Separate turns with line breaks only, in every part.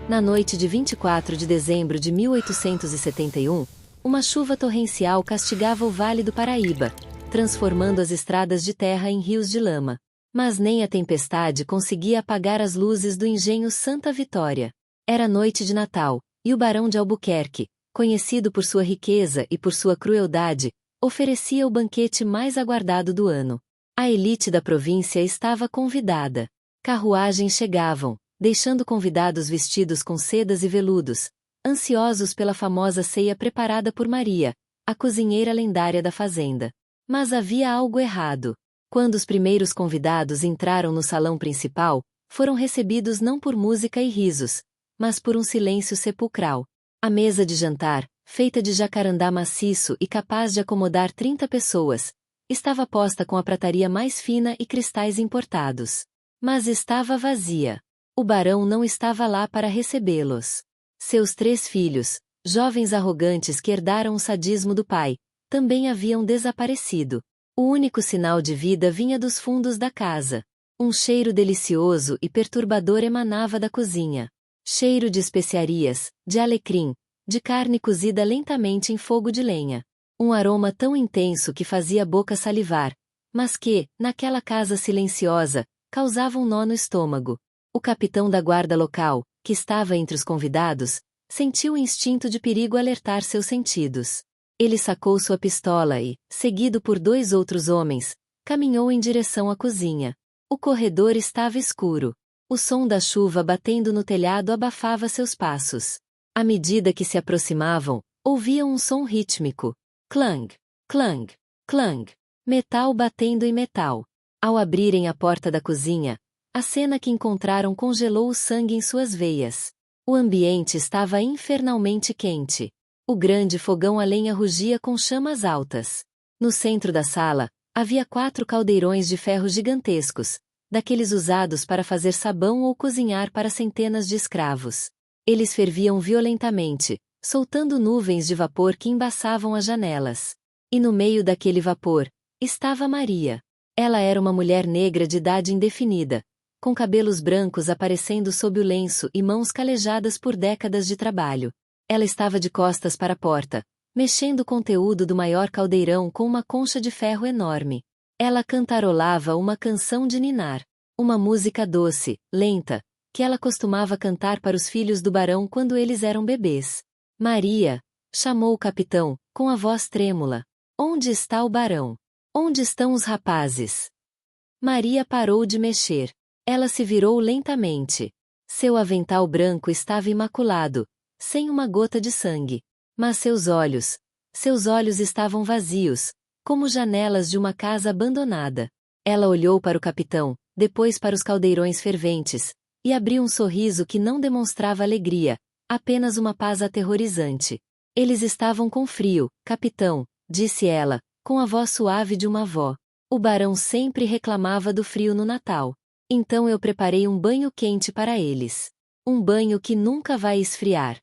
Na noite de 24 de dezembro de 1871, uma chuva torrencial castigava o Vale do Paraíba, transformando as estradas de terra em rios de lama. Mas nem a tempestade conseguia apagar as luzes do engenho Santa Vitória. Era noite de Natal, e o Barão de Albuquerque, conhecido por sua riqueza e por sua crueldade, oferecia o banquete mais aguardado do ano. A elite da província estava convidada. Carruagens chegavam, deixando convidados vestidos com sedas e veludos, ansiosos pela famosa ceia preparada por Maria, a cozinheira lendária da fazenda. Mas havia algo errado. Quando os primeiros convidados entraram no salão principal, foram recebidos não por música e risos, mas por um silêncio sepulcral. A mesa de jantar, feita de jacarandá maciço e capaz de acomodar 30 pessoas, estava posta com a prataria mais fina e cristais importados. Mas estava vazia. O barão não estava lá para recebê-los. Seus 3 filhos, jovens arrogantes que herdaram o sadismo do pai, também haviam desaparecido. O único sinal de vida vinha dos fundos da casa. Um cheiro delicioso e perturbador emanava da cozinha. Cheiro de especiarias, de alecrim, de carne cozida lentamente em fogo de lenha. Um aroma tão intenso que fazia a boca salivar, mas que, naquela casa silenciosa, causava um nó no estômago. O capitão da guarda local, que estava entre os convidados, sentiu o instinto de perigo alertar seus sentidos. Ele sacou sua pistola e, seguido por 2 outros homens, caminhou em direção à cozinha. O corredor estava escuro. O som da chuva batendo no telhado abafava seus passos. À medida que se aproximavam, ouviam um som rítmico. Clang, clang, clang. Metal batendo em metal. Ao abrirem a porta da cozinha, a cena que encontraram congelou o sangue em suas veias. O ambiente estava infernalmente quente. O grande fogão a lenha rugia com chamas altas. No centro da sala, havia 4 caldeirões de ferro gigantescos, daqueles usados para fazer sabão ou cozinhar para centenas de escravos. Eles ferviam violentamente, soltando nuvens de vapor que embaçavam as janelas. E no meio daquele vapor, estava Maria. Ela era uma mulher negra de idade indefinida, com cabelos brancos aparecendo sob o lenço e mãos calejadas por décadas de trabalho. Ela estava de costas para a porta, mexendo o conteúdo do maior caldeirão com uma concha de ferro enorme. Ela cantarolava uma canção de ninar. Uma música doce, lenta, que ela costumava cantar para os filhos do barão quando eles eram bebês. Maria, chamou o capitão, com a voz trêmula. Onde está o barão? Onde estão os rapazes? Maria parou de mexer. Ela se virou lentamente. Seu avental branco estava imaculado, sem uma gota de sangue. Mas seus olhos estavam vazios, como janelas de uma casa abandonada. Ela olhou para o capitão, depois para os caldeirões ferventes, e abriu um sorriso que não demonstrava alegria, apenas uma paz aterrorizante. Eles estavam com frio, capitão, disse ela, com a voz suave de uma avó. O barão sempre reclamava do frio no Natal. Então eu preparei um banho quente para eles. Um banho que nunca vai esfriar.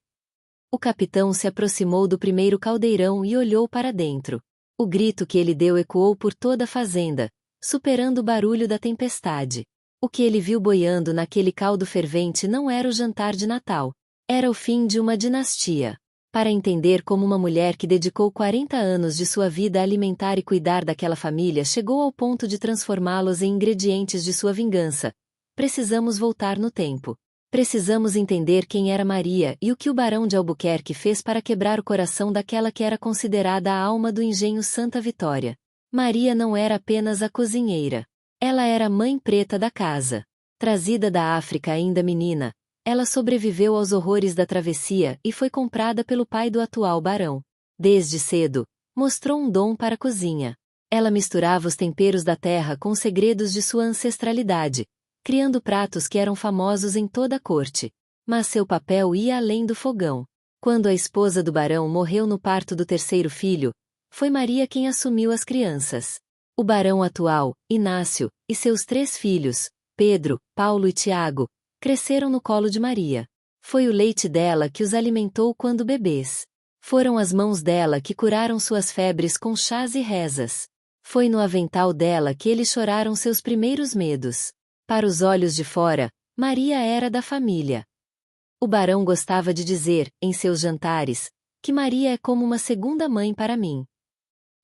O capitão se aproximou do primeiro caldeirão e olhou para dentro. O grito que ele deu ecoou por toda a fazenda, superando o barulho da tempestade. O que ele viu boiando naquele caldo fervente não era o jantar de Natal. Era o fim de uma dinastia. Para entender como uma mulher que dedicou 40 anos de sua vida a alimentar e cuidar daquela família chegou ao ponto de transformá-los em ingredientes de sua vingança, precisamos voltar no tempo. Precisamos entender quem era Maria e o que o barão de Albuquerque fez para quebrar o coração daquela que era considerada a alma do engenho Santa Vitória. Maria não era apenas a cozinheira. Ela era a mãe preta da casa. Trazida da África ainda menina, ela sobreviveu aos horrores da travessia e foi comprada pelo pai do atual barão. Desde cedo, mostrou um dom para a cozinha. Ela misturava os temperos da terra com os segredos de sua ancestralidade, criando pratos que eram famosos em toda a corte. Mas seu papel ia além do fogão. Quando a esposa do barão morreu no parto do 3º filho, foi Maria quem assumiu as crianças. O barão atual, Inácio, e seus 3 filhos, Pedro, Paulo e Tiago, cresceram no colo de Maria. Foi o leite dela que os alimentou quando bebês. Foram as mãos dela que curaram suas febres com chás e rezas. Foi no avental dela que eles choraram seus primeiros medos. Para os olhos de fora, Maria era da família. O barão gostava de dizer, em seus jantares, que Maria é como uma segunda mãe para mim.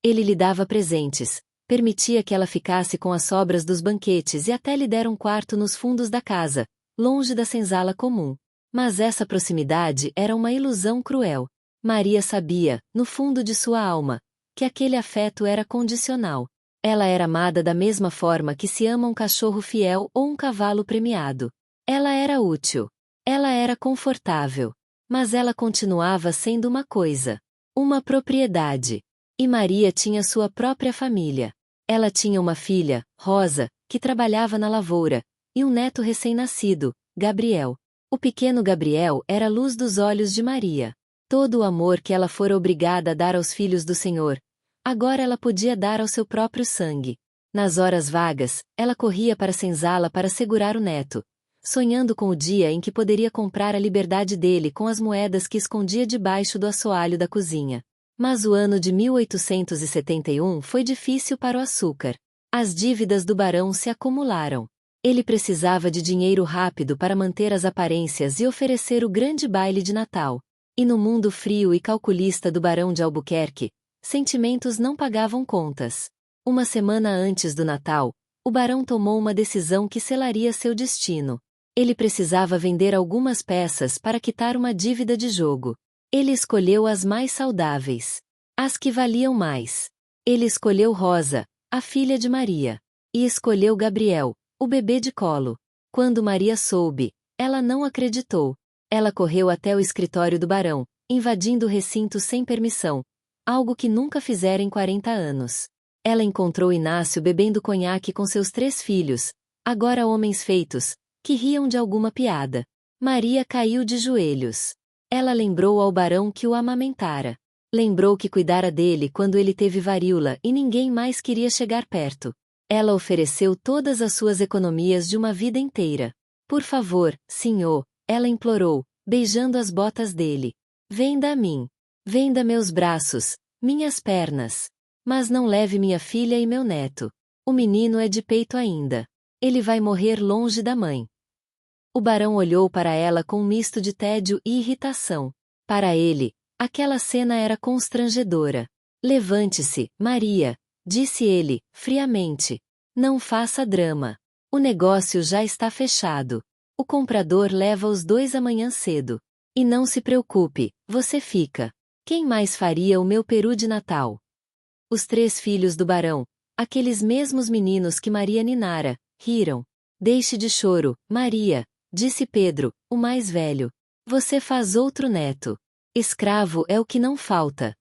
Ele lhe dava presentes, permitia que ela ficasse com as sobras dos banquetes e até lhe dera um quarto nos fundos da casa, longe da senzala comum. Mas essa proximidade era uma ilusão cruel. Maria sabia, no fundo de sua alma, que aquele afeto era condicional. Ela era amada da mesma forma que se ama um cachorro fiel ou um cavalo premiado. Ela era útil. Ela era confortável. Mas ela continuava sendo uma coisa. Uma propriedade. E Maria tinha sua própria família. Ela tinha uma filha, Rosa, que trabalhava na lavoura, e um neto recém-nascido, Gabriel. O pequeno Gabriel era a luz dos olhos de Maria. Todo o amor que ela fora obrigada a dar aos filhos do Senhor, agora ela podia dar ao seu próprio sangue. Nas horas vagas, ela corria para a senzala para segurar o neto, sonhando com o dia em que poderia comprar a liberdade dele com as moedas que escondia debaixo do assoalho da cozinha. Mas o ano de 1871 foi difícil para o açúcar. As dívidas do barão se acumularam. Ele precisava de dinheiro rápido para manter as aparências e oferecer o grande baile de Natal. E no mundo frio e calculista do barão de Albuquerque, sentimentos não pagavam contas. Uma semana antes do Natal, o barão tomou uma decisão que selaria seu destino. Ele precisava vender algumas peças para quitar uma dívida de jogo. Ele escolheu as mais saudáveis. As que valiam mais. Ele escolheu Rosa, a filha de Maria. E escolheu Gabriel, o bebê de colo. Quando Maria soube, ela não acreditou. Ela correu até o escritório do barão, invadindo o recinto sem permissão, algo que nunca fizera em 40 anos. Ela encontrou Inácio bebendo conhaque com seus 3 filhos, agora homens feitos, que riam de alguma piada. Maria caiu de joelhos. Ela lembrou ao barão que o amamentara. Lembrou que cuidara dele quando ele teve varíola e ninguém mais queria chegar perto. Ela ofereceu todas as suas economias de uma vida inteira. Por favor, senhor, ela implorou, beijando as botas dele. Venda a mim. Venda meus braços, minhas pernas. Mas não leve minha filha e meu neto. O menino é de peito ainda. Ele vai morrer longe da mãe. O barão olhou para ela com um misto de tédio e irritação. Para ele, aquela cena era constrangedora. Levante-se, Maria, disse ele, friamente. Não faça drama. O negócio já está fechado. O comprador leva os 2 amanhã cedo. E não se preocupe, você fica. Quem mais faria o meu peru de Natal? Os 3 filhos do barão, aqueles mesmos meninos que Maria ninara, riram. Deixe de choro, Maria, disse Pedro, o mais velho. Você faz outro neto. Escravo é o que não falta.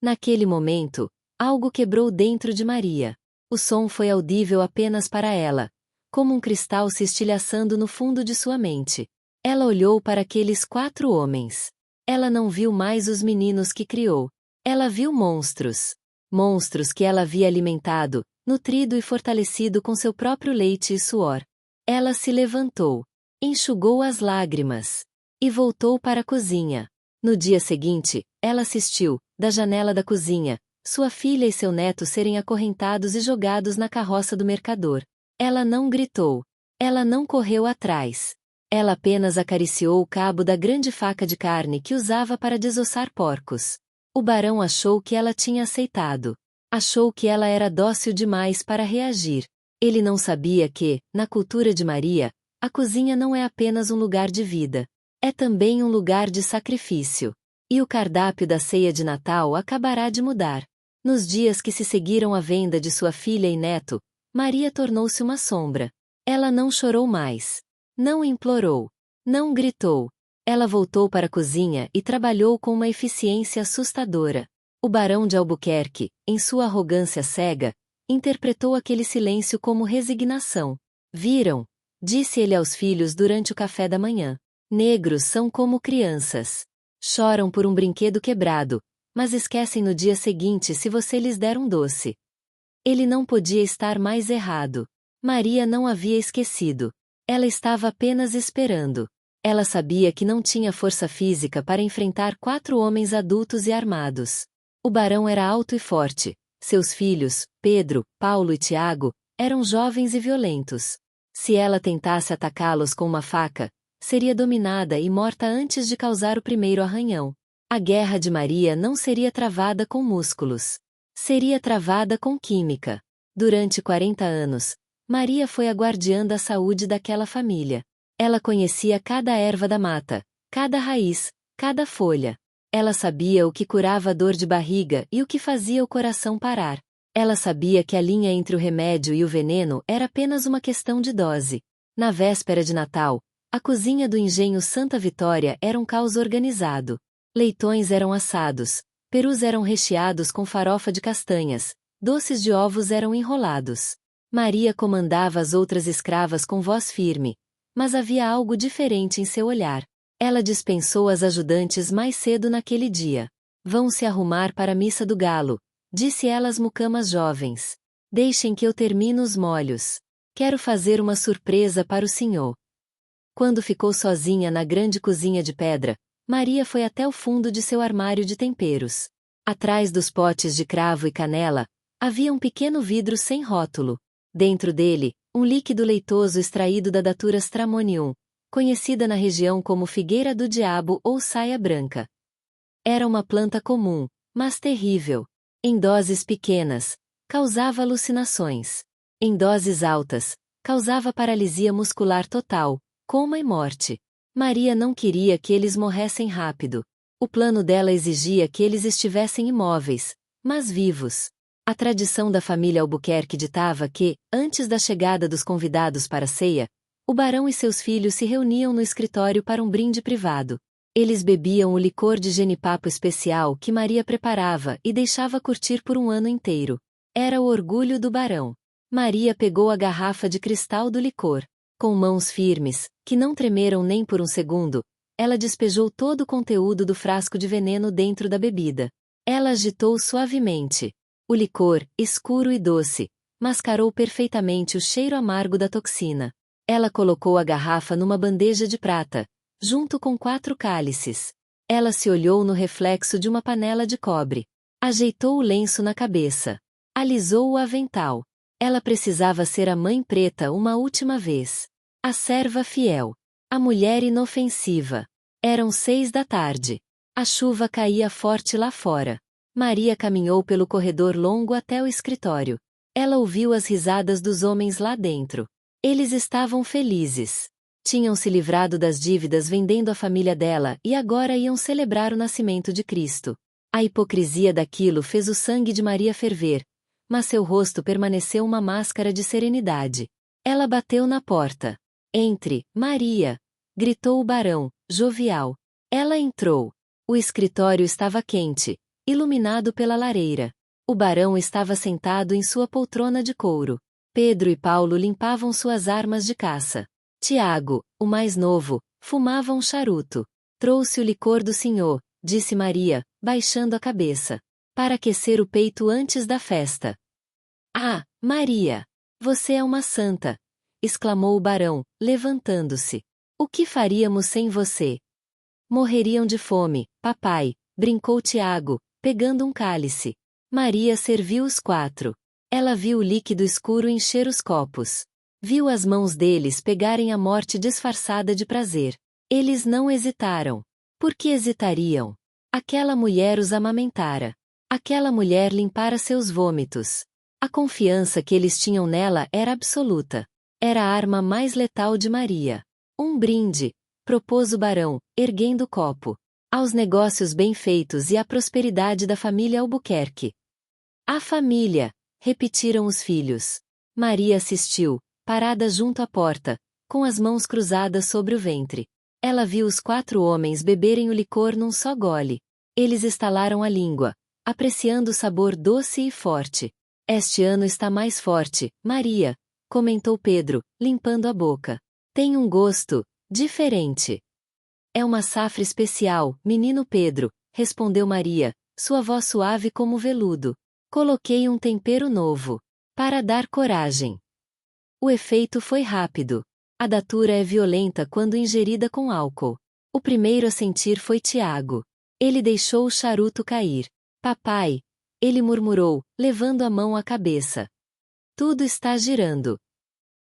Naquele momento, algo quebrou dentro de Maria. O som foi audível apenas para ela, como um cristal se estilhaçando no fundo de sua mente. Ela olhou para aqueles 4 homens. Ela não viu mais os meninos que criou. Ela viu monstros. Monstros que ela havia alimentado, nutrido e fortalecido com seu próprio leite e suor. Ela se levantou, enxugou as lágrimas e voltou para a cozinha. No dia seguinte, ela assistiu, da janela da cozinha, sua filha e seu neto serem acorrentados e jogados na carroça do mercador. Ela não gritou. Ela não correu atrás. Ela apenas acariciou o cabo da grande faca de carne que usava para desossar porcos. O barão achou que ela tinha aceitado. Achou que ela era dócil demais para reagir. Ele não sabia que, na cultura de Maria, a cozinha não é apenas um lugar de vida. É também um lugar de sacrifício. E o cardápio da ceia de Natal acabará de mudar. Nos dias que se seguiram à venda de sua filha e neto, Maria tornou-se uma sombra. Ela não chorou mais. Não implorou. Não gritou. Ela voltou para a cozinha e trabalhou com uma eficiência assustadora. O barão de Albuquerque, em sua arrogância cega, interpretou aquele silêncio como resignação. Viram? Disse ele aos filhos durante o café da manhã. Negros são como crianças. Choram por um brinquedo quebrado, mas esquecem no dia seguinte se você lhes der um doce. Ele não podia estar mais errado. Maria não havia esquecido. Ela estava apenas esperando. Ela sabia que não tinha força física para enfrentar 4 homens adultos e armados. O barão era alto e forte. Seus filhos, Pedro, Paulo e Tiago, eram jovens e violentos. Se ela tentasse atacá-los com uma faca, seria dominada e morta antes de causar o primeiro arranhão. A guerra de Maria não seria travada com músculos. Seria travada com química. Durante 40 anos, Maria foi a guardiã da saúde daquela família. Ela conhecia cada erva da mata, cada raiz, cada folha. Ela sabia o que curava a dor de barriga e o que fazia o coração parar. Ela sabia que a linha entre o remédio e o veneno era apenas uma questão de dose. Na véspera de Natal, a cozinha do engenho Santa Vitória era um caos organizado. Leitões eram assados, perus eram recheados com farofa de castanhas, doces de ovos eram enrolados. Maria comandava as outras escravas com voz firme, mas havia algo diferente em seu olhar. Ela dispensou as ajudantes mais cedo naquele dia. Vão se arrumar para a missa do galo, disse ela às mucamas jovens. Deixem que eu termine os molhos. Quero fazer uma surpresa para o senhor. Quando ficou sozinha na grande cozinha de pedra, Maria foi até o fundo de seu armário de temperos. Atrás dos potes de cravo e canela, havia um pequeno vidro sem rótulo. Dentro dele, um líquido leitoso extraído da Datura stramonium, conhecida na região como figueira do diabo ou saia branca. Era uma planta comum, mas terrível. Em doses pequenas, causava alucinações. Em doses altas, causava paralisia muscular total, coma e morte. Maria não queria que eles morressem rápido. O plano dela exigia que eles estivessem imóveis, mas vivos. A tradição da família Albuquerque ditava que, antes da chegada dos convidados para a ceia, o barão e seus filhos se reuniam no escritório para um brinde privado. Eles bebiam o licor de genipapo especial que Maria preparava e deixava curtir por um ano inteiro. Era o orgulho do barão. Maria pegou a garrafa de cristal do licor. Com mãos firmes, que não tremeram nem por um segundo, ela despejou todo o conteúdo do frasco de veneno dentro da bebida. Ela agitou suavemente. O licor, escuro e doce, mascarou perfeitamente o cheiro amargo da toxina. Ela colocou a garrafa numa bandeja de prata, junto com 4 cálices. Ela se olhou no reflexo de uma panela de cobre. Ajeitou o lenço na cabeça. Alisou o avental. Ela precisava ser a mãe preta uma última vez. A serva fiel. A mulher inofensiva. Eram 6 da tarde. A chuva caía forte lá fora. Maria caminhou pelo corredor longo até o escritório. Ela ouviu as risadas dos homens lá dentro. Eles estavam felizes. Tinham se livrado das dívidas vendendo a família dela e agora iam celebrar o nascimento de Cristo. A hipocrisia daquilo fez o sangue de Maria ferver, mas seu rosto permaneceu uma máscara de serenidade. Ela bateu na porta. Entre, Maria! Gritou o barão, jovial. Ela entrou. O escritório estava quente, iluminado pela lareira. O barão estava sentado em sua poltrona de couro. Pedro e Paulo limpavam suas armas de caça. Tiago, o mais novo, fumava um charuto. Trouxe o licor do senhor, disse Maria, baixando a cabeça. Para aquecer o peito antes da festa. Ah, Maria! Você é uma santa! Exclamou o barão, levantando-se. O que faríamos sem você? Morreriam de fome, papai, brincou Tiago, pegando um cálice. Maria serviu os 4. Ela viu o líquido escuro encher os copos. Viu as mãos deles pegarem a morte disfarçada de prazer. Eles não hesitaram. Por que hesitariam? Aquela mulher os amamentara. Aquela mulher limpara seus vômitos. A confiança que eles tinham nela era absoluta. Era a arma mais letal de Maria. Um brinde, propôs o barão, erguendo o copo. Aos negócios bem feitos e à prosperidade da família Albuquerque. A família, repetiram os filhos. Maria assistiu, parada junto à porta, com as mãos cruzadas sobre o ventre. Ela viu os 4 homens beberem o licor num só gole. Eles estalaram a língua, apreciando o sabor doce e forte. Este ano está mais forte, Maria, comentou Pedro, limpando a boca. Tem um gosto diferente. É uma safra especial, menino Pedro, respondeu Maria, sua voz suave como veludo. Coloquei um tempero novo. Para dar coragem. O efeito foi rápido. A datura é violenta quando ingerida com álcool. O primeiro a sentir foi Tiago. Ele deixou o charuto cair. Papai, ele murmurou, levando a mão à cabeça. Tudo está girando.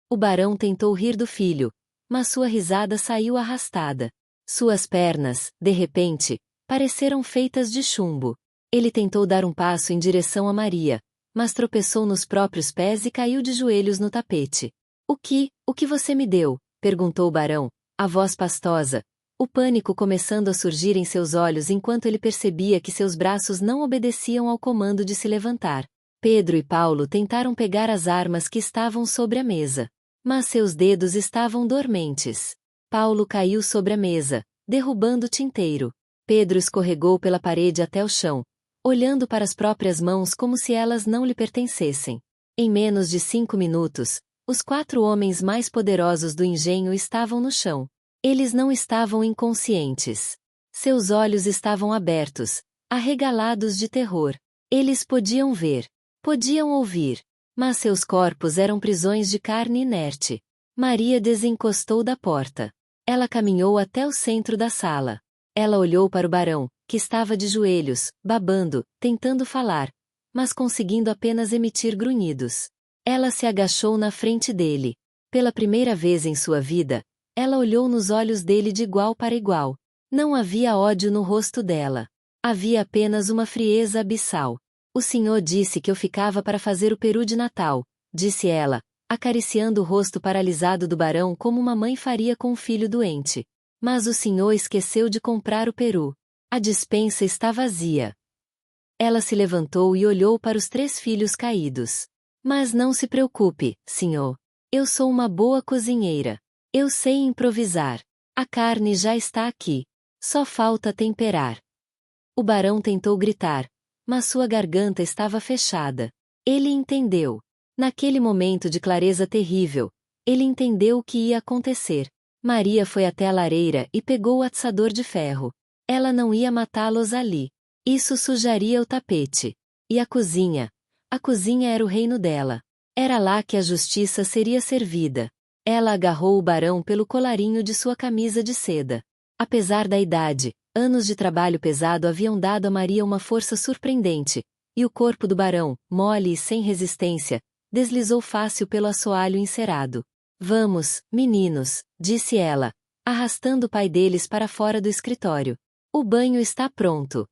O barão tentou rir do filho, mas sua risada saiu arrastada. Suas pernas, de repente, pareceram feitas de chumbo. Ele tentou dar um passo em direção a Maria, mas tropeçou nos próprios pés e caiu de joelhos no tapete. O que você me deu?" perguntou o barão, a voz pastosa, o pânico começando a surgir em seus olhos enquanto ele percebia que seus braços não obedeciam ao comando de se levantar. Pedro e Paulo tentaram pegar as armas que estavam sobre a mesa, mas seus dedos estavam dormentes. Paulo caiu sobre a mesa, derrubando o tinteiro. Pedro escorregou pela parede até o chão, olhando para as próprias mãos como se elas não lhe pertencessem. Em menos de 5 minutos, os 4 homens mais poderosos do engenho estavam no chão. Eles não estavam inconscientes. Seus olhos estavam abertos, arregalados de terror. Eles podiam ver, podiam ouvir, mas seus corpos eram prisões de carne inerte. Maria desencostou da porta. Ela caminhou até o centro da sala. Ela olhou para o barão, que estava de joelhos, babando, tentando falar, mas conseguindo apenas emitir grunhidos. Ela se agachou na frente dele. Pela primeira vez em sua vida, ela olhou nos olhos dele de igual para igual. Não havia ódio no rosto dela. Havia apenas uma frieza abissal. "O senhor disse que eu ficava para fazer o peru de Natal", disse ela, acariciando o rosto paralisado do barão como uma mãe faria com um filho doente. "Mas o senhor esqueceu de comprar o peru. A despensa está vazia." Ela se levantou e olhou para os 3 filhos caídos. "Mas não se preocupe, senhor. Eu sou uma boa cozinheira. Eu sei improvisar. A carne já está aqui. Só falta temperar." O barão tentou gritar, mas sua garganta estava fechada. Ele entendeu. Naquele momento de clareza terrível, ele entendeu o que ia acontecer. Maria foi até a lareira e pegou o atiçador de ferro. Ela não ia matá-los ali. Isso sujaria o tapete. E a cozinha? A cozinha era o reino dela. Era lá que a justiça seria servida. Ela agarrou o barão pelo colarinho de sua camisa de seda. Apesar da idade, anos de trabalho pesado haviam dado a Maria uma força surpreendente, e o corpo do barão, mole e sem resistência, deslizou fácil pelo assoalho encerado. "Vamos, meninos", disse ela, arrastando o pai deles para fora do escritório. "O banho está pronto."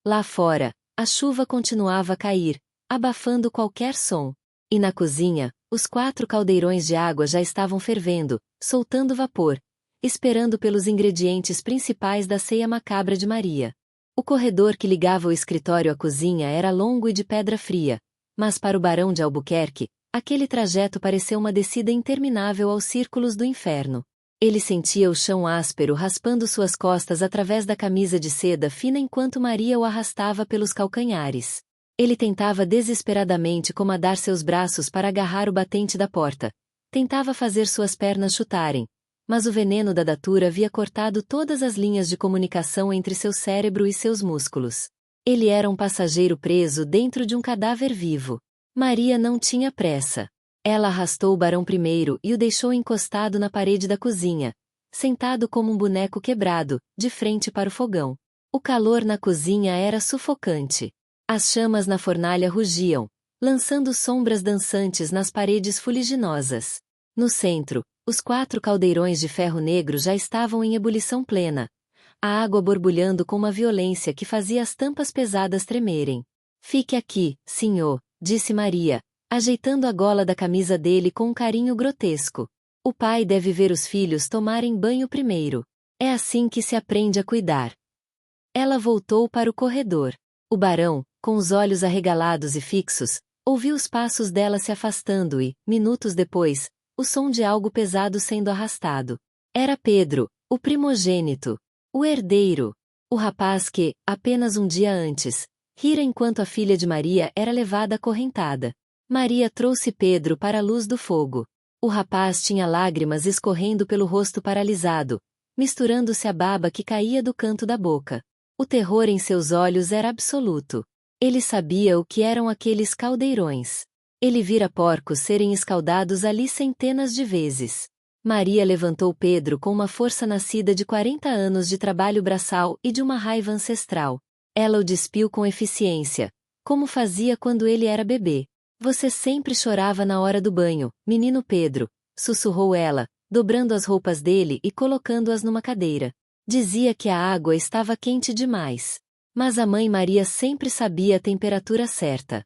Lá fora, a chuva continuava a cair, abafando qualquer som. E na cozinha, os 4 caldeirões de água já estavam fervendo, soltando vapor, esperando pelos ingredientes principais da ceia macabra de Maria. O corredor que ligava o escritório à cozinha era longo e de pedra fria, mas para o barão de Albuquerque, aquele trajeto pareceu uma descida interminável aos círculos do inferno. Ele sentia o chão áspero raspando suas costas através da camisa de seda fina enquanto Maria o arrastava pelos calcanhares. Ele tentava desesperadamente comandar seus braços para agarrar o batente da porta. Tentava fazer suas pernas chutarem, mas o veneno da datura havia cortado todas as linhas de comunicação entre seu cérebro e seus músculos. Ele era um passageiro preso dentro de um cadáver vivo. Maria não tinha pressa. Ela arrastou o barão primeiro e o deixou encostado na parede da cozinha, sentado como um boneco quebrado, de frente para o fogão. O calor na cozinha era sufocante. As chamas na fornalha rugiam, lançando sombras dançantes nas paredes fuliginosas. No centro, os 4 caldeirões de ferro negro já estavam em ebulição plena, a água borbulhando com uma violência que fazia as tampas pesadas tremerem. "Fique aqui, senhor", disse Maria, ajeitando a gola da camisa dele com um carinho grotesco. "O pai deve ver os filhos tomarem banho primeiro. É assim que se aprende a cuidar." Ela voltou para o corredor. O barão, com os olhos arregalados e fixos, ouviu os passos dela se afastando e, minutos depois, o som de algo pesado sendo arrastado. Era Pedro, o primogênito, o herdeiro, o rapaz que, apenas um dia antes, rira enquanto a filha de Maria era levada acorrentada. Maria trouxe Pedro para a luz do fogo. O rapaz tinha lágrimas escorrendo pelo rosto paralisado, misturando-se à baba que caía do canto da boca. O terror em seus olhos era absoluto. Ele sabia o que eram aqueles caldeirões. Ele vira porcos serem escaldados ali centenas de vezes. Maria levantou Pedro com uma força nascida de 40 anos de trabalho braçal e de uma raiva ancestral. Ela o despiu com eficiência, como fazia quando ele era bebê. "Você sempre chorava na hora do banho, menino Pedro", sussurrou ela, dobrando as roupas dele e colocando-as numa cadeira. Dizia que a água estava quente demais. Mas a mãe Maria sempre sabia a temperatura certa.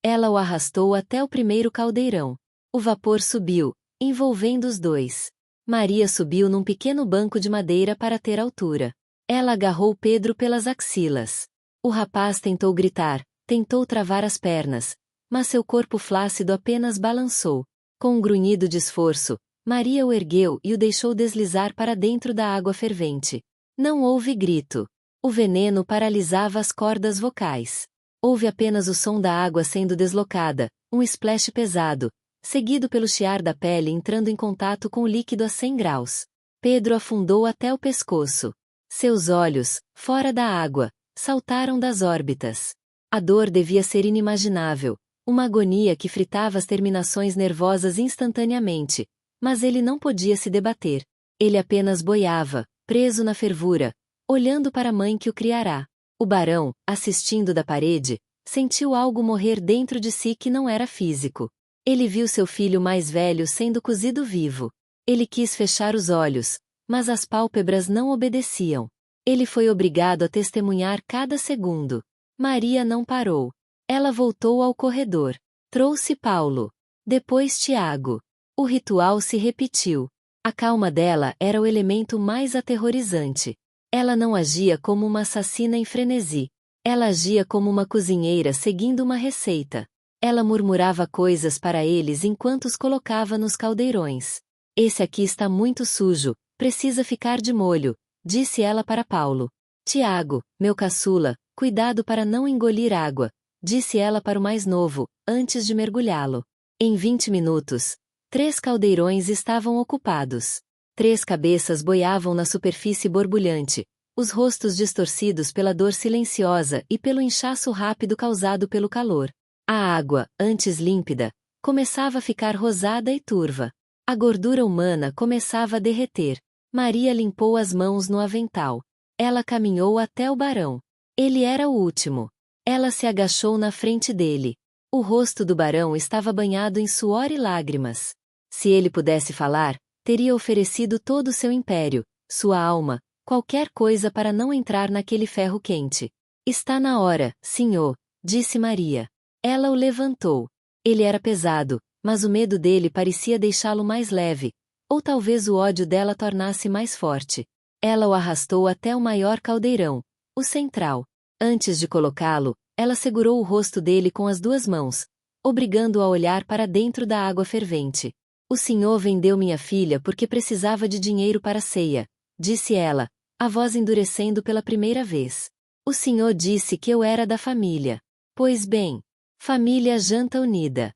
Ela o arrastou até o primeiro caldeirão. O vapor subiu, envolvendo os dois. Maria subiu num pequeno banco de madeira para ter altura. Ela agarrou Pedro pelas axilas. O rapaz tentou gritar, tentou travar as pernas, mas seu corpo flácido apenas balançou. Com um grunhido de esforço, Maria o ergueu e o deixou deslizar para dentro da água fervente. Não houve grito. O veneno paralisava as cordas vocais. Houve apenas o som da água sendo deslocada, um splash pesado, seguido pelo chiar da pele entrando em contato com o líquido a 100 graus. Pedro afundou até o pescoço. Seus olhos, fora da água, saltaram das órbitas. A dor devia ser inimaginável, uma agonia que fritava as terminações nervosas instantaneamente, mas ele não podia se debater. Ele apenas boiava, preso na fervura, olhando para a mãe que o criará. O barão, assistindo da parede, sentiu algo morrer dentro de si que não era físico. Ele viu seu filho mais velho sendo cozido vivo. Ele quis fechar os olhos, mas as pálpebras não obedeciam. Ele foi obrigado a testemunhar cada segundo. Maria não parou. Ela voltou ao corredor. Trouxe Paulo. Depois Tiago. O ritual se repetiu. A calma dela era o elemento mais aterrorizante. Ela não agia como uma assassina em frenesi. Ela agia como uma cozinheira seguindo uma receita. Ela murmurava coisas para eles enquanto os colocava nos caldeirões. Esse aqui está muito sujo, precisa ficar de molho, disse ela para Paulo. Tiago, meu caçula, cuidado para não engolir água, disse ela para o mais novo, antes de mergulhá-lo. Em 20 minutos, 3 caldeirões estavam ocupados. 3 cabeças boiavam na superfície borbulhante, os rostos distorcidos pela dor silenciosa e pelo inchaço rápido causado pelo calor. A água, antes límpida, começava a ficar rosada e turva. A gordura humana começava a derreter. Maria limpou as mãos no avental. Ela caminhou até o barão. Ele era o último. Ela se agachou na frente dele. O rosto do barão estava banhado em suor e lágrimas. Se ele pudesse falar, teria oferecido todo o seu império, sua alma, qualquer coisa para não entrar naquele ferro quente. Está na hora, senhor, disse Maria. Ela o levantou. Ele era pesado, mas o medo dele parecia deixá-lo mais leve, ou talvez o ódio dela tornasse mais forte. Ela o arrastou até o maior caldeirão, o central. Antes de colocá-lo, ela segurou o rosto dele com as 2 mãos, obrigando-o a olhar para dentro da água fervente. O senhor vendeu minha filha porque precisava de dinheiro para a ceia, disse ela, a voz endurecendo pela primeira vez. O senhor disse que eu era da família. Pois bem, família janta unida.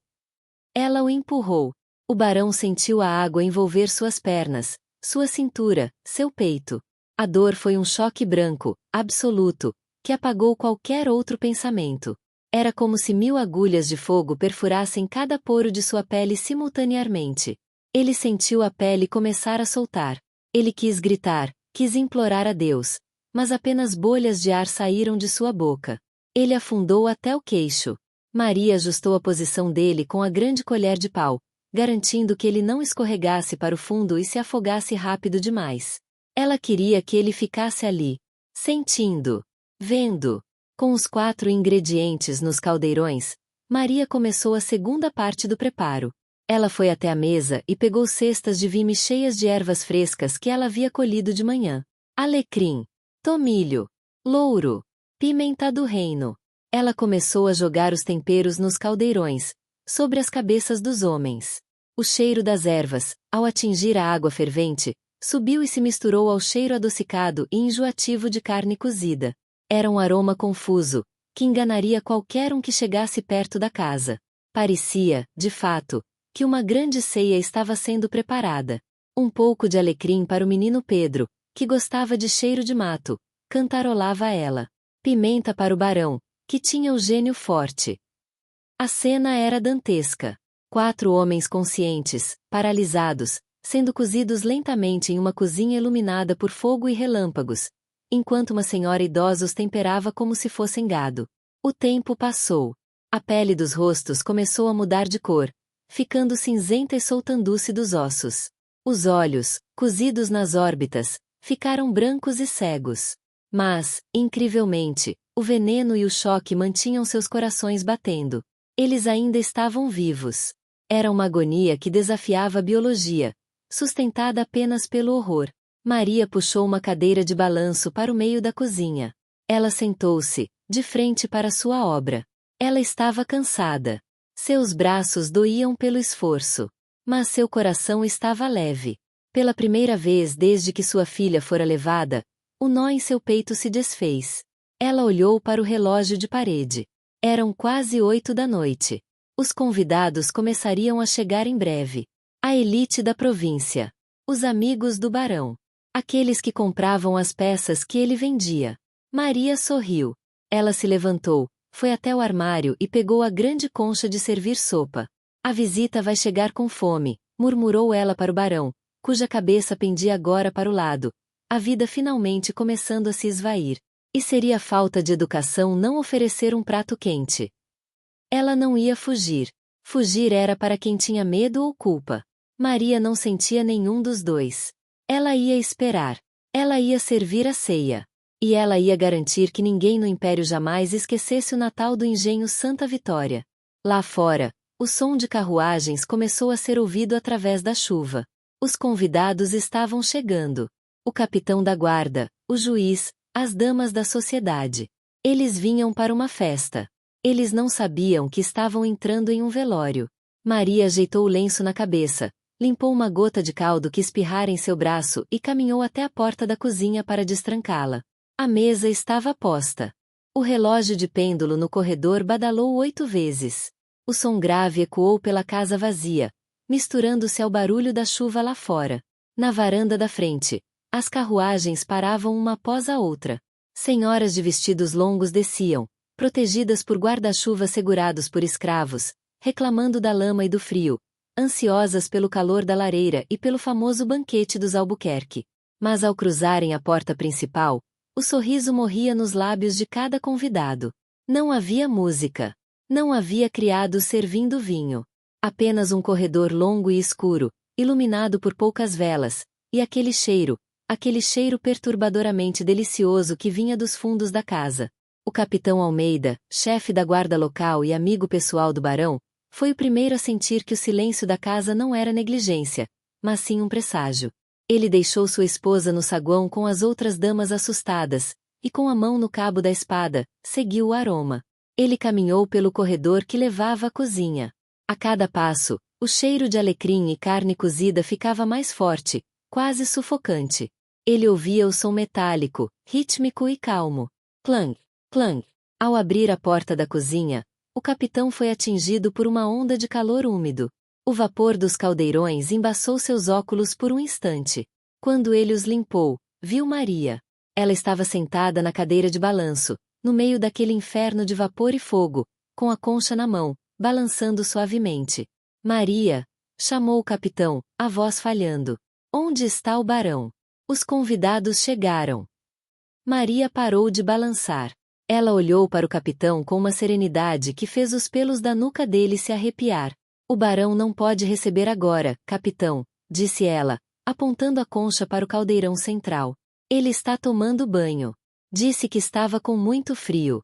Ela o empurrou. O barão sentiu a água envolver suas pernas, sua cintura, seu peito. A dor foi um choque branco, absoluto, que apagou qualquer outro pensamento. Era como se 1000 agulhas de fogo perfurassem cada poro de sua pele simultaneamente. Ele sentiu a pele começar a soltar. Ele quis gritar, quis implorar a Deus, mas apenas bolhas de ar saíram de sua boca. Ele afundou até o queixo. Maria ajustou a posição dele com a grande colher de pau, garantindo que ele não escorregasse para o fundo e se afogasse rápido demais. Ela queria que ele ficasse ali, sentindo, vendo. Com os 4 ingredientes nos caldeirões, Maria começou a segunda parte do preparo. Ela foi até a mesa e pegou cestas de vime cheias de ervas frescas que ela havia colhido de manhã. Alecrim, tomilho, louro, pimenta do reino. Ela começou a jogar os temperos nos caldeirões, sobre as cabeças dos homens. O cheiro das ervas, ao atingir a água fervente, subiu e se misturou ao cheiro adocicado e enjoativo de carne cozida. Era um aroma confuso, que enganaria qualquer um que chegasse perto da casa. Parecia, de fato, que uma grande ceia estava sendo preparada. Um pouco de alecrim para o menino Pedro, que gostava de cheiro de mato, cantarolava ela. Pimenta para o barão, que tinha o gênio forte. A cena era dantesca. 4 homens conscientes, paralisados, sendo cozidos lentamente em uma cozinha iluminada por fogo e relâmpagos, enquanto uma senhora idosa os temperava como se fossem gado. O tempo passou. A pele dos rostos começou a mudar de cor, ficando cinzenta e soltando-se dos ossos. Os olhos, cozidos nas órbitas, ficaram brancos e cegos. Mas, incrivelmente, o veneno e o choque mantinham seus corações batendo. Eles ainda estavam vivos. Era uma agonia que desafiava a biologia, sustentada apenas pelo horror. Maria puxou uma cadeira de balanço para o meio da cozinha. Ela sentou-se, de frente para sua obra. Ela estava cansada. Seus braços doíam pelo esforço. Mas seu coração estava leve. Pela primeira vez desde que sua filha fora levada, o nó em seu peito se desfez. Ela olhou para o relógio de parede. Eram quase 8 da noite. Os convidados começariam a chegar em breve. A elite da província. Os amigos do barão. Aqueles que compravam as peças que ele vendia. Maria sorriu. Ela se levantou, foi até o armário e pegou a grande concha de servir sopa. A visita vai chegar com fome, murmurou ela para o barão, cuja cabeça pendia agora para o lado. A vida finalmente começando a se esvair. E seria falta de educação não oferecer um prato quente. Ela não ia fugir. Fugir era para quem tinha medo ou culpa. Maria não sentia nenhum dos dois. Ela ia esperar. Ela ia servir a ceia. E ela ia garantir que ninguém no Império jamais esquecesse o Natal do Engenho Santa Vitória. Lá fora, o som de carruagens começou a ser ouvido através da chuva. Os convidados estavam chegando. O capitão da guarda, o juiz, as damas da sociedade. Eles vinham para uma festa. Eles não sabiam que estavam entrando em um velório. Maria ajeitou o lenço na cabeça, limpou uma gota de caldo que espirrara em seu braço e caminhou até a porta da cozinha para destrancá-la. A mesa estava posta. O relógio de pêndulo no corredor badalou 8 vezes. O som grave ecoou pela casa vazia, misturando-se ao barulho da chuva lá fora. Na varanda da frente, as carruagens paravam uma após a outra. Senhoras de vestidos longos desciam, protegidas por guarda-chuva segurados por escravos, reclamando da lama e do frio, ansiosas pelo calor da lareira e pelo famoso banquete dos Albuquerque. Mas ao cruzarem a porta principal, o sorriso morria nos lábios de cada convidado. Não havia música. Não havia criados servindo vinho. Apenas um corredor longo e escuro, iluminado por poucas velas, e aquele cheiro perturbadoramente delicioso que vinha dos fundos da casa. O capitão Almeida, chefe da guarda local e amigo pessoal do barão, foi o primeiro a sentir que o silêncio da casa não era negligência, mas sim um presságio. Ele deixou sua esposa no saguão com as outras damas assustadas, e com a mão no cabo da espada, seguiu o aroma. Ele caminhou pelo corredor que levava à cozinha. A cada passo, o cheiro de alecrim e carne cozida ficava mais forte, quase sufocante. Ele ouvia o som metálico, rítmico e calmo. Clang, clang. Ao abrir a porta da cozinha, o capitão foi atingido por uma onda de calor úmido. O vapor dos caldeirões embaçou seus óculos por um instante. Quando ele os limpou, viu Maria. Ela estava sentada na cadeira de balanço, no meio daquele inferno de vapor e fogo, com a concha na mão, balançando suavemente. Maria, chamou o capitão, a voz falhando. Onde está o barão? Os convidados chegaram. Maria parou de balançar. Ela olhou para o capitão com uma serenidade que fez os pelos da nuca dele se arrepiar. O barão não pode receber agora, capitão, disse ela, apontando a concha para o caldeirão central. Ele está tomando banho. Disse que estava com muito frio.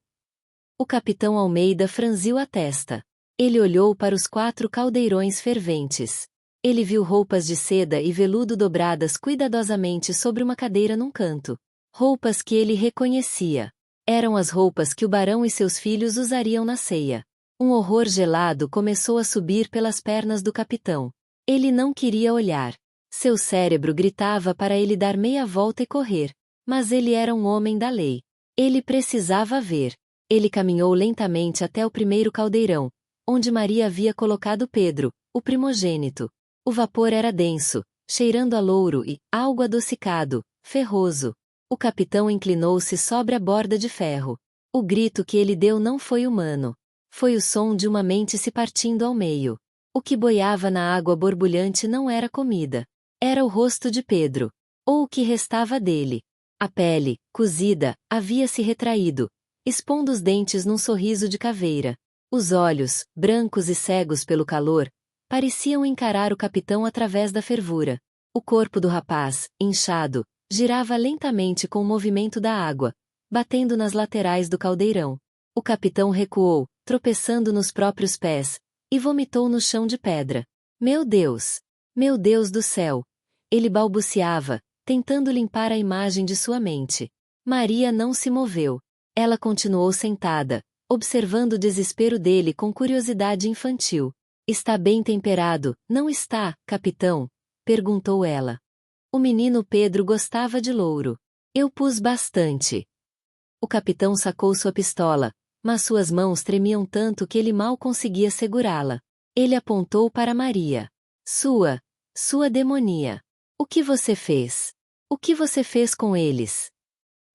O capitão Almeida franziu a testa. Ele olhou para os 4 caldeirões ferventes. Ele viu roupas de seda e veludo dobradas cuidadosamente sobre uma cadeira num canto. Roupas que ele reconhecia. Eram as roupas que o barão e seus filhos usariam na ceia. Um horror gelado começou a subir pelas pernas do capitão. Ele não queria olhar. Seu cérebro gritava para ele dar meia volta e correr. Mas ele era um homem da lei. Ele precisava ver. Ele caminhou lentamente até o primeiro caldeirão, onde Maria havia colocado Pedro, o primogênito. O vapor era denso, cheirando a louro e, algo adocicado, ferroso. O capitão inclinou-se sobre a borda de ferro. O grito que ele deu não foi humano. Foi o som de uma mente se partindo ao meio. O que boiava na água borbulhante não era comida. Era o rosto de Pedro. Ou o que restava dele. A pele, cozida, havia se retraído, expondo os dentes num sorriso de caveira. Os olhos, brancos e cegos pelo calor, pareciam encarar o capitão através da fervura. O corpo do rapaz, inchado, girava lentamente com o movimento da água, batendo nas laterais do caldeirão. O capitão recuou, tropeçando nos próprios pés, e vomitou no chão de pedra. Meu Deus! Meu Deus do céu! Ele balbuciava, tentando limpar a imagem de sua mente. Maria não se moveu. Ela continuou sentada, observando o desespero dele com curiosidade infantil. Está bem temperado, não está, capitão? Perguntou ela. O menino Pedro gostava de louro. Eu pus bastante. O capitão sacou sua pistola, mas suas mãos tremiam tanto que ele mal conseguia segurá-la. Ele apontou para Maria. Sua demonia. O que você fez? O que você fez com eles?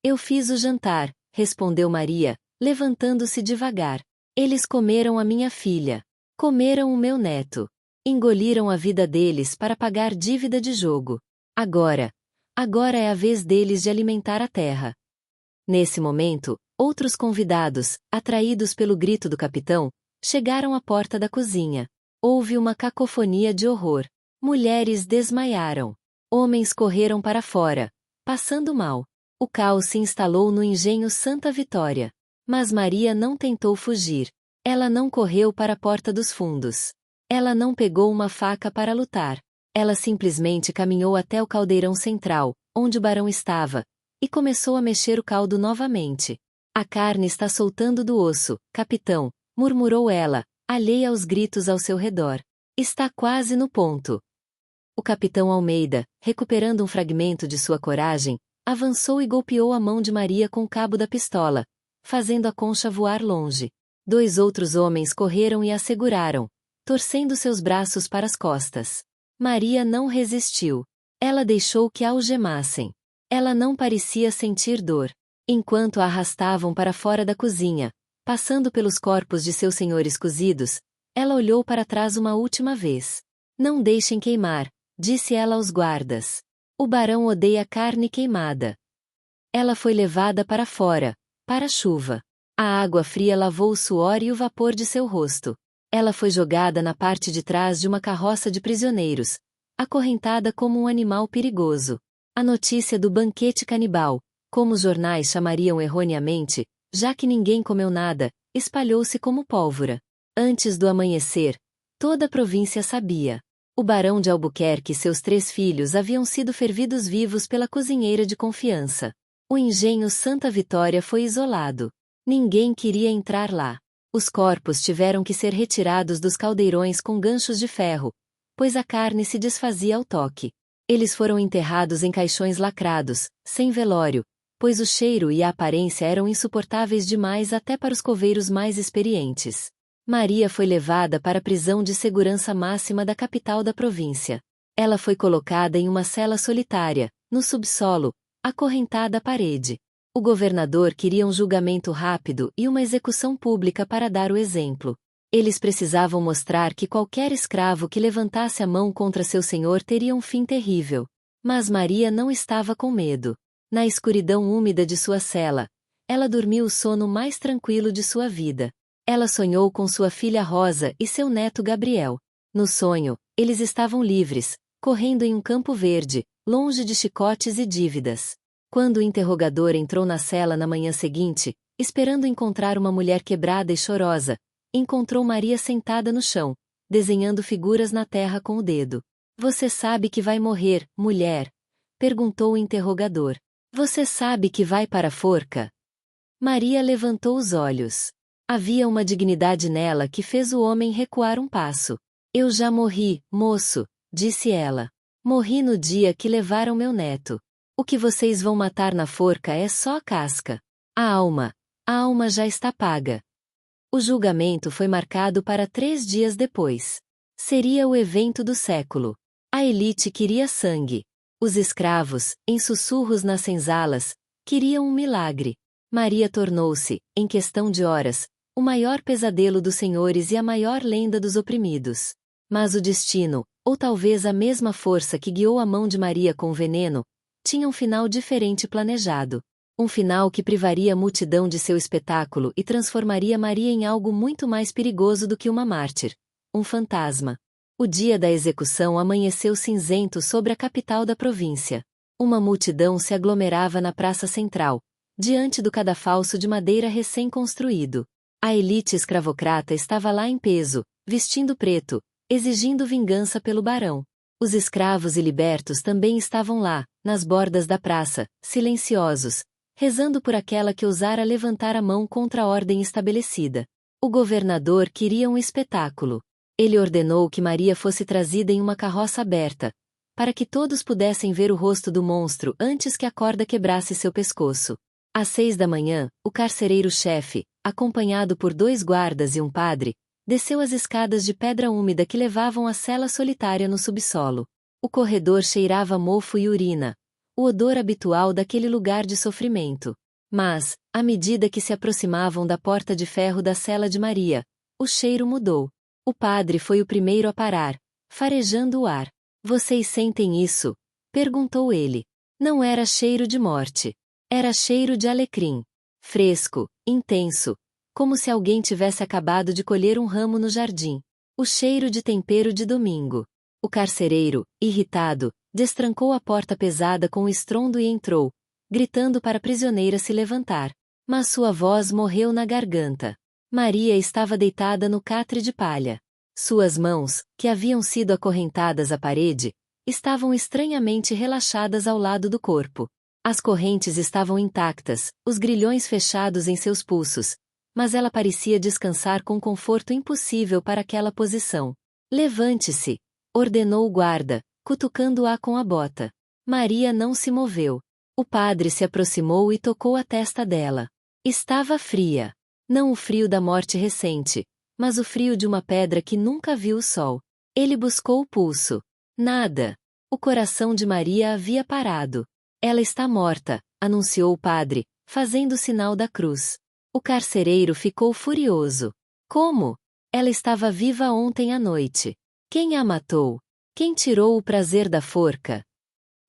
Eu fiz o jantar, respondeu Maria, levantando-se devagar. Eles comeram a minha filha. Comeram o meu neto. Engoliram a vida deles para pagar dívida de jogo. Agora é a vez deles de alimentar a terra. Nesse momento, outros convidados, atraídos pelo grito do capitão, chegaram à porta da cozinha. Houve uma cacofonia de horror. Mulheres desmaiaram. Homens correram para fora, passando mal. O caos se instalou no engenho Santa Vitória. Mas Maria não tentou fugir. Ela não correu para a porta dos fundos. Ela não pegou uma faca para lutar. Ela simplesmente caminhou até o caldeirão central, onde o barão estava, e começou a mexer o caldo novamente. A carne está soltando do osso, capitão, murmurou ela, alheia aos gritos ao seu redor. Está quase no ponto. O capitão Almeida, recuperando um fragmento de sua coragem, avançou e golpeou a mão de Maria com o cabo da pistola, fazendo a concha voar longe. 2 outros homens correram e a seguraram, torcendo seus braços para as costas. Maria não resistiu. Ela deixou que a algemassem. Ela não parecia sentir dor. Enquanto a arrastavam para fora da cozinha, passando pelos corpos de seus senhores cozidos, ela olhou para trás uma última vez. Não deixem queimar, disse ela aos guardas. O barão odeia carne queimada. Ela foi levada para fora, para a chuva. A água fria lavou o suor e o vapor de seu rosto. Ela foi jogada na parte de trás de uma carroça de prisioneiros, acorrentada como um animal perigoso. A notícia do banquete canibal, como os jornais chamariam erroneamente, já que ninguém comeu nada, espalhou-se como pólvora. Antes do amanhecer, toda a província sabia. O barão de Albuquerque e seus 3 filhos haviam sido fervidos vivos pela cozinheira de confiança. O engenho Santa Vitória foi isolado. Ninguém queria entrar lá. Os corpos tiveram que ser retirados dos caldeirões com ganchos de ferro, pois a carne se desfazia ao toque. Eles foram enterrados em caixões lacrados, sem velório, pois o cheiro e a aparência eram insuportáveis demais até para os coveiros mais experientes. Maria foi levada para a prisão de segurança máxima da capital da província. Ela foi colocada em uma cela solitária, no subsolo, acorrentada à parede. O governador queria um julgamento rápido e uma execução pública para dar o exemplo. Eles precisavam mostrar que qualquer escravo que levantasse a mão contra seu senhor teria um fim terrível. Mas Maria não estava com medo. Na escuridão úmida de sua cela, ela dormiu o sono mais tranquilo de sua vida. Ela sonhou com sua filha Rosa e seu neto Gabriel. No sonho, eles estavam livres, correndo em um campo verde, longe de chicotes e dívidas. Quando o interrogador entrou na cela na manhã seguinte, esperando encontrar uma mulher quebrada e chorosa, encontrou Maria sentada no chão, desenhando figuras na terra com o dedo. Você sabe que vai morrer, mulher? Perguntou o interrogador. Você sabe que vai para a forca? Maria levantou os olhos. Havia uma dignidade nela que fez o homem recuar um passo. Eu já morri, moço, disse ela. Morri no dia que levaram meu neto. O que vocês vão matar na forca é só a casca. A alma já está paga. O julgamento foi marcado para 3 dias depois. Seria o evento do século. A elite queria sangue. Os escravos, em sussurros nas senzalas, queriam um milagre. Maria tornou-se, em questão de horas, o maior pesadelo dos senhores e a maior lenda dos oprimidos. Mas o destino, ou talvez a mesma força que guiou a mão de Maria com o veneno, tinha um final diferente planejado. Um final que privaria a multidão de seu espetáculo e transformaria Maria em algo muito mais perigoso do que uma mártir. Um fantasma. O dia da execução amanheceu cinzento sobre a capital da província. Uma multidão se aglomerava na praça central, diante do cadafalso de madeira recém-construído. A elite escravocrata estava lá em peso, vestindo preto, exigindo vingança pelo barão. Os escravos e libertos também estavam lá, nas bordas da praça, silenciosos, rezando por aquela que ousara levantar a mão contra a ordem estabelecida. O governador queria um espetáculo. Ele ordenou que Maria fosse trazida em uma carroça aberta, para que todos pudessem ver o rosto do monstro antes que a corda quebrasse seu pescoço. Às 6 da manhã, o carcereiro-chefe, acompanhado por 2 guardas e um padre, desceu as escadas de pedra úmida que levavam à cela solitária no subsolo. O corredor cheirava mofo e urina, o odor habitual daquele lugar de sofrimento. Mas, à medida que se aproximavam da porta de ferro da cela de Maria, o cheiro mudou. O padre foi o primeiro a parar, farejando o ar. "Vocês sentem isso?" perguntou ele. Não era cheiro de morte. Era cheiro de alecrim. Fresco, intenso, como se alguém tivesse acabado de colher um ramo no jardim. O cheiro de tempero de domingo. O carcereiro, irritado, destrancou a porta pesada com estrondo e entrou, gritando para a prisioneira se levantar. Mas sua voz morreu na garganta. Maria estava deitada no catre de palha. Suas mãos, que haviam sido acorrentadas à parede, estavam estranhamente relaxadas ao lado do corpo. As correntes estavam intactas, os grilhões fechados em seus pulsos, mas ela parecia descansar com conforto impossível para aquela posição. "Levante-se", ordenou o guarda, cutucando-a com a bota. Maria não se moveu. O padre se aproximou e tocou a testa dela. Estava fria. Não o frio da morte recente, mas o frio de uma pedra que nunca viu o sol. Ele buscou o pulso. Nada. O coração de Maria havia parado. "Ela está morta", anunciou o padre, fazendo o sinal da cruz. O carcereiro ficou furioso. "Como? Ela estava viva ontem à noite. Quem a matou? Quem tirou o prazer da forca?"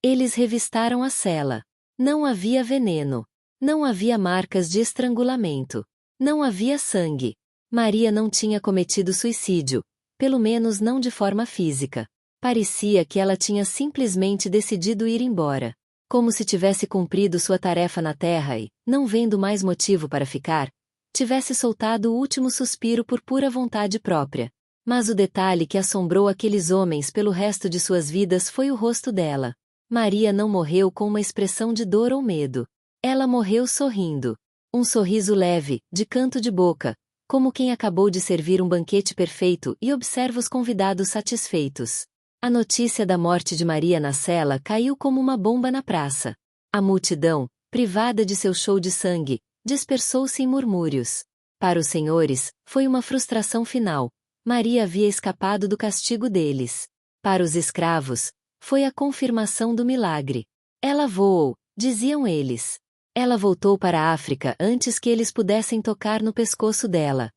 Eles revistaram a cela. Não havia veneno. Não havia marcas de estrangulamento. Não havia sangue. Maria não tinha cometido suicídio, pelo menos não de forma física. Parecia que ela tinha simplesmente decidido ir embora. Como se tivesse cumprido sua tarefa na terra e, não vendo mais motivo para ficar, tivesse soltado o último suspiro por pura vontade própria. Mas o detalhe que assombrou aqueles homens pelo resto de suas vidas foi o rosto dela. Maria não morreu com uma expressão de dor ou medo. Ela morreu sorrindo. Um sorriso leve, de canto de boca, como quem acabou de servir um banquete perfeito e observa os convidados satisfeitos. A notícia da morte de Maria na cela caiu como uma bomba na praça. A multidão, privada de seu show de sangue, dispersou-se em murmúrios. Para os senhores, foi uma frustração final. Maria havia escapado do castigo deles. Para os escravos, foi a confirmação do milagre. "Ela voou", diziam eles. Ela voltou para a África antes que eles pudessem tocar no pescoço dela.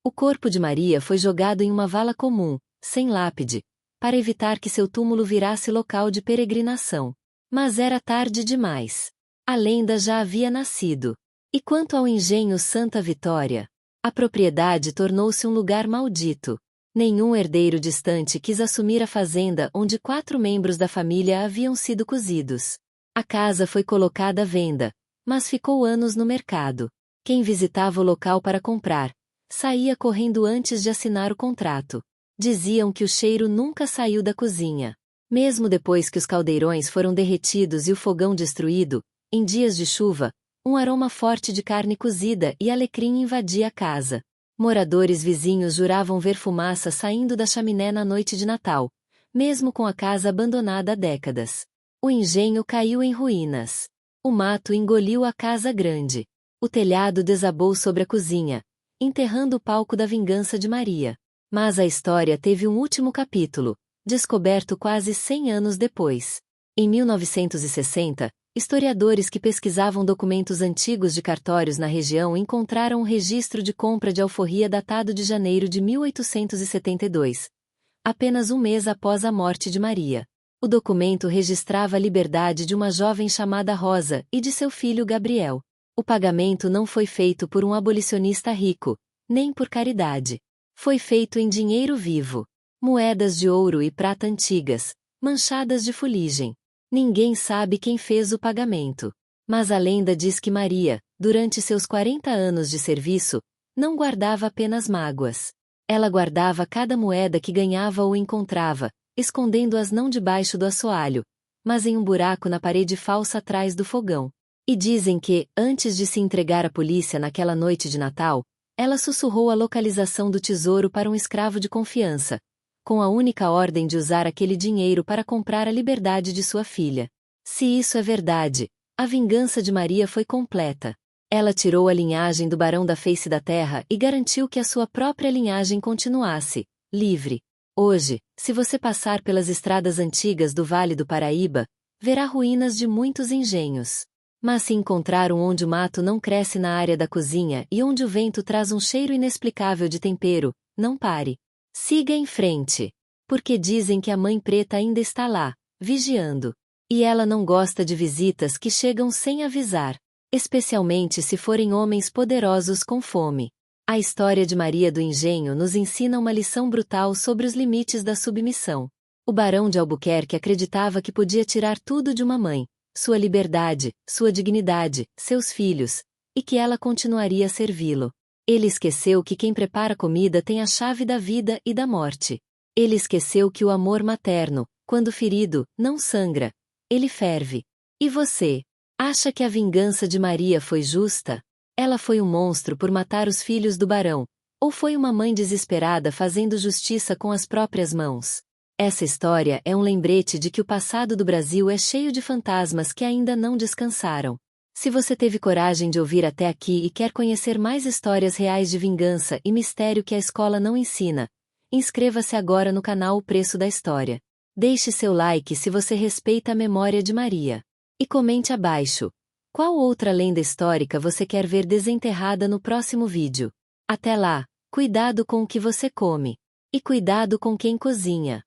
O corpo de Maria foi jogado em uma vala comum, sem lápide, para evitar que seu túmulo virasse local de peregrinação. Mas era tarde demais. A lenda já havia nascido. E quanto ao engenho Santa Vitória? A propriedade tornou-se um lugar maldito. Nenhum herdeiro distante quis assumir a fazenda onde 4 membros da família haviam sido cozidos. A casa foi colocada à venda, mas ficou anos no mercado. Quem visitava o local para comprar, saía correndo antes de assinar o contrato. Diziam que o cheiro nunca saiu da cozinha. Mesmo depois que os caldeirões foram derretidos e o fogão destruído, em dias de chuva, um aroma forte de carne cozida e alecrim invadia a casa. Moradores vizinhos juravam ver fumaça saindo da chaminé na noite de Natal, mesmo com a casa abandonada há décadas. O engenho caiu em ruínas. O mato engoliu a casa grande. O telhado desabou sobre a cozinha, enterrando o palco da vingança de Maria. Mas a história teve um último capítulo, descoberto quase 100 anos depois. Em 1960, historiadores que pesquisavam documentos antigos de cartórios na região encontraram um registro de compra de alforria datado de janeiro de 1872, apenas um mês após a morte de Maria. O documento registrava a liberdade de uma jovem chamada Rosa e de seu filho Gabriel. O pagamento não foi feito por um abolicionista rico, nem por caridade. Foi feito em dinheiro vivo. Moedas de ouro e prata antigas, manchadas de fuligem. Ninguém sabe quem fez o pagamento. Mas a lenda diz que Maria, durante seus 40 anos de serviço, não guardava apenas mágoas. Ela guardava cada moeda que ganhava ou encontrava, escondendo-as não debaixo do assoalho, mas em um buraco na parede falsa atrás do fogão. E dizem que, antes de se entregar à polícia naquela noite de Natal, ela sussurrou a localização do tesouro para um escravo de confiança, com a única ordem de usar aquele dinheiro para comprar a liberdade de sua filha. Se isso é verdade, a vingança de Maria foi completa. Ela tirou a linhagem do barão da face da terra e garantiu que a sua própria linhagem continuasse, livre. Hoje, se você passar pelas estradas antigas do Vale do Paraíba, verá ruínas de muitos engenhos. Mas se encontrar um onde o mato não cresce na área da cozinha e onde o vento traz um cheiro inexplicável de tempero, não pare. Siga em frente. Porque dizem que a Mãe Preta ainda está lá, vigiando. E ela não gosta de visitas que chegam sem avisar. Especialmente se forem homens poderosos com fome. A história de Maria do Engenho nos ensina uma lição brutal sobre os limites da submissão. O barão de Albuquerque acreditava que podia tirar tudo de uma mãe, sua liberdade, sua dignidade, seus filhos, e que ela continuaria a servi-lo. Ele esqueceu que quem prepara comida tem a chave da vida e da morte. Ele esqueceu que o amor materno, quando ferido, não sangra, ele ferve. E você? Acha que a vingança de Maria foi justa? Ela foi um monstro por matar os filhos do barão, ou foi uma mãe desesperada fazendo justiça com as próprias mãos? Essa história é um lembrete de que o passado do Brasil é cheio de fantasmas que ainda não descansaram. Se você teve coragem de ouvir até aqui e quer conhecer mais histórias reais de vingança e mistério que a escola não ensina, inscreva-se agora no canal O Preço da História. Deixe seu like se você respeita a memória de Maria. E comente abaixo. Qual outra lenda histórica você quer ver desenterrada no próximo vídeo? Até lá, cuidado com o que você come. E cuidado com quem cozinha.